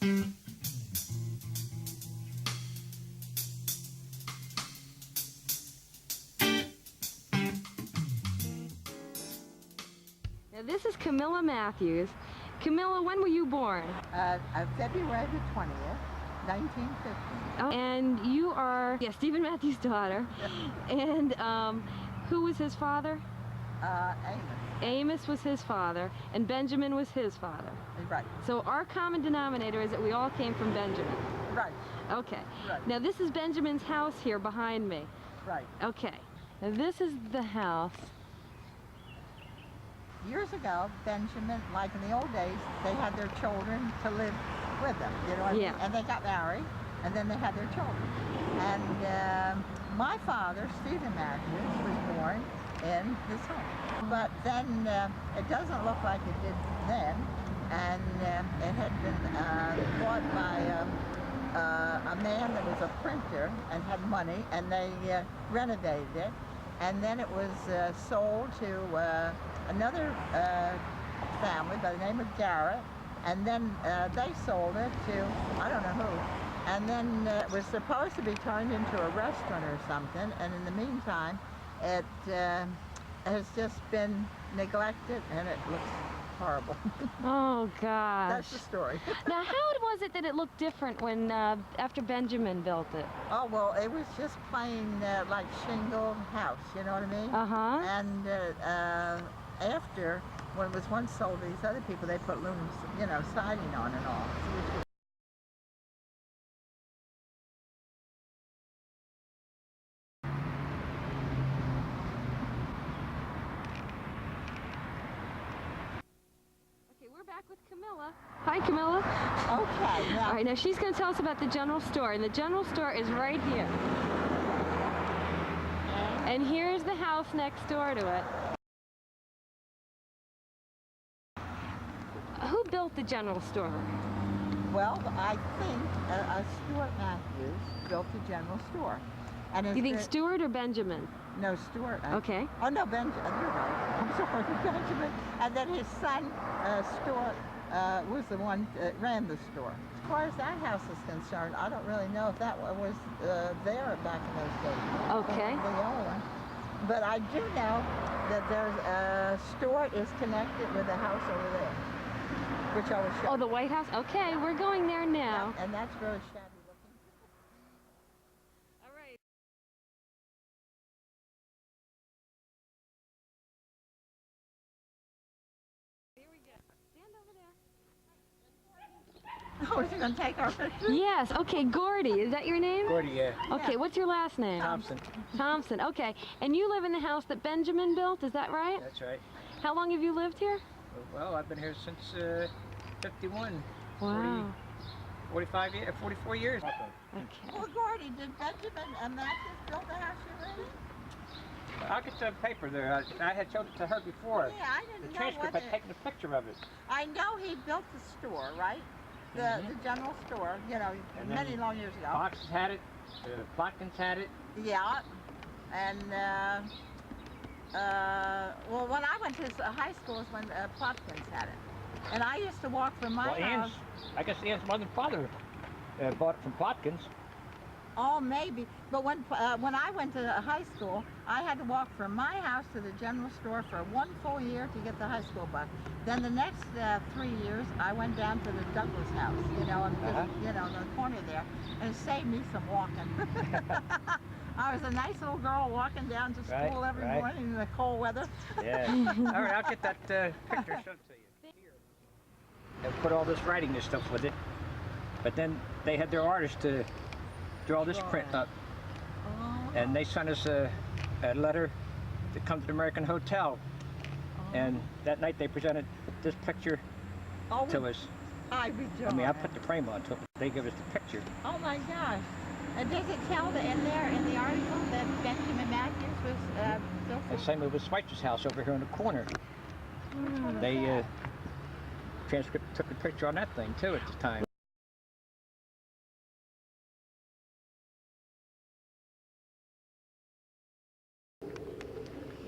Now this is Camilla Matthews. Camilla, when were you born? February the 20th, 1950. Oh, and you are, yeah, Stephen Matthews' daughter. And who was his father? Amos. Amos was his father, and Benjamin was his father. Right. So our common denominator is that we all came from Benjamin. Right. Okay. Right. Now this is Benjamin's house here behind me. Right. Okay. Now this is the house. Years ago, Benjamin, like in the old days, they had their children to live with them, you know what I mean? And they got married, and then they had their children. And my father, Stewart Matthews, was born in this home. But then it doesn't look like it did then, and it had been bought by a man that was a printer and had money, and they renovated it. And then it was sold to another family by the name of Garrett, and then they sold it to I don't know who. And then it was supposed to be turned into a restaurant or something, and in the meantime, it has just been neglected, and it looks horrible. Oh, gosh. That's the story. Now, how was it that it looked different when, after Benjamin built it? Oh, well, it was just plain like shingle house, you know what I mean? Uh-huh. And after, when it was once sold to these other people, they put aluminum, you know, siding on and all. With Camilla. Hi, Camilla. Okay. Now, all right, now she's going to tell us about the general store, and the general store is right here. And here's the house next door to it. Who built the general store? Well, I think Stewart Matthews built the general store. And you think Stewart or Benjamin? No, Stewart. Okay. Oh, no, Benjamin. You're right. I'm sorry, Benjamin. And then his son, Stewart, was the one that ran the store. As far as that house is concerned, I don't really know if that one was there back in those days. Okay. The yellow one. But I do know that there's Stewart is connected with the house over there, which I was showing. Oh, the White House? Okay, we're going there now. Yeah, and that's very shabby. Oh, is he going to take our picture? Yes, okay, Gordy, is that your name? Gordy, yeah. Okay, what's your last name? Thompson. Thompson, okay. And you live in the house that Benjamin built, is that right? That's right. How long have you lived here? Well, I've been here since 51. Wow. 44 years. Okay. Well, Gordy, did Benjamin Matthews build the house you're in? I'll get the paper there. I had showed it to her before. Yeah, I didn't know the transcript had taken a picture of it. I know he built the store, right? The general store, you know, many long years ago. Fox had it, Plotkins had it. Yeah, and well, when I went to high school is when Plotkins had it. And I used to walk from my house. I guess Ann's mother and father bought it from Plotkins. Oh, maybe. But when I went to high school, I had to walk from my house to the general store for 1 full year to get the high school bus. Then the next 3 years, I went down to the Douglas house, you know, and you know, in the corner there, and it saved me some walking. I was a nice little girl walking down to school every morning in the cold weather. Yeah. All right, I'll get that picture shown to you. They put all this writing and stuff with it, but then they had their artists to draw this print up, and they sent us a letter to come to the American Hotel, and that night they presented this picture to us. I mean, I put the frame on to it. They give us the picture. Oh my gosh! And does it tell in the article that Benjamin Matthews was built? And same with Schweitzer's house over here in the corner. They transcript took a picture on that thing too at the time.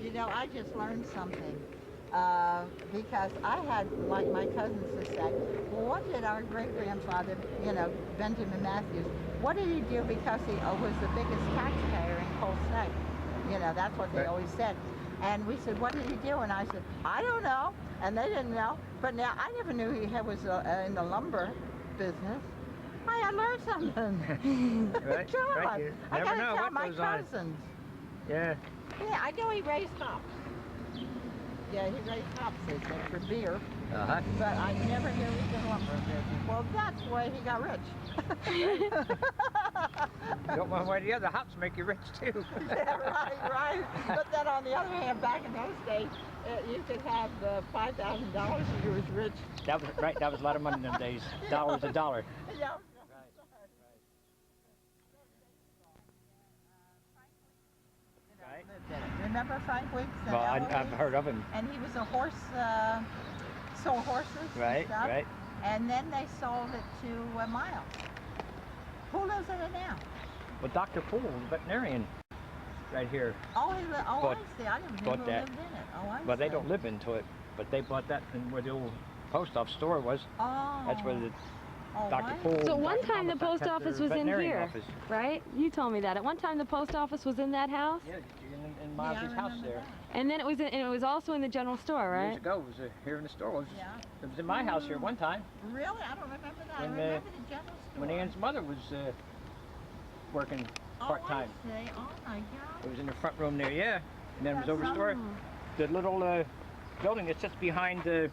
You know, I just learned something. because I had, like my cousins to say, well, what did our great-grandfather, you know, Benjamin Matthews, what did he do because he was the biggest taxpayer in Colts Neck? You know, that's what they always said. And we said, what did he do? And I said, I don't know. And they didn't know. But now, I never knew he was in the lumber business. I learned something. Right, God, right. You I never gotta know tell what my goes on. cousins. Yeah. Yeah, I know he raised hops. Yeah, he raised hops, they said, for beer. Uh-huh. But I never knew he was in lumber business. Well, that's why he got rich. Don't one way or the other, hops make you rich too. Yeah, right. But then on the other hand, back in those days, you could have $5,000 if you was rich. That was right. That was a lot of money in them days. Dollar's a dollar. Yeah. Right. Remember Frank Weeks? Well, I've heard of him. And he was a horse, sold horses. Right, and stuff. right. And then they sold it to Miles. Who lives in it now? Well, Dr. Poole, the veterinarian, right here. Oh, I Bought- see. I didn't know bought who that. lived in it. Oh, I see. Well, they don't live into it, but they bought that in where the old post office store was. Oh. That's where the Oh, Dr. what? Poole. So and one Dr. time the Thomas post had office their was in veterinarian here, office. right? You told me that. At one time the post office was in that house, Yeah, in Mosley's house remember there. that. and then it was also in the general store, Years right? ago, it was here in the store. Yeah. It was in my house here one time Really? I don't remember that. When, I remember the general store. when Ann's mother was working part-time. Oh, I see. Oh, my God. It was in the front room there, yeah. And then it was over the store. The little building that sits behind the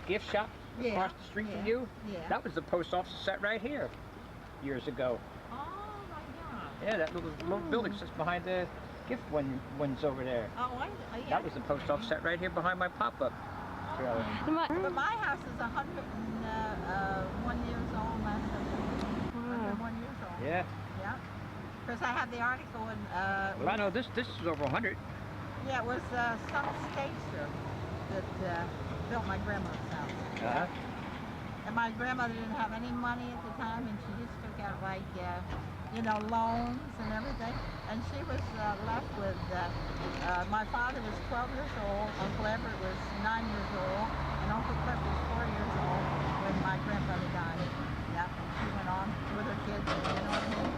gift shop across the street from you. Yeah. That was the post office set right here years ago. Oh, my God. Yeah, that little building sits behind the gift ones over there. Oh, yeah. That was the post office set right here behind my pop-up trailer. But my house is 101 years old. My sister. 101 years old. Yeah. Yeah. Because I have the article in. Well, I know this is over 100. Yeah, it was some stager that built my grandmother's house. Uh-huh. And my grandmother didn't have any money at the time, and she just took out like, you know, loans and everything. And she was left with, my father was 12 years old, Uncle Everett was 9 years old, and Uncle Cliff was 4 years old when my grandfather died. Yeah, and she went on with her kids, you know what I mean?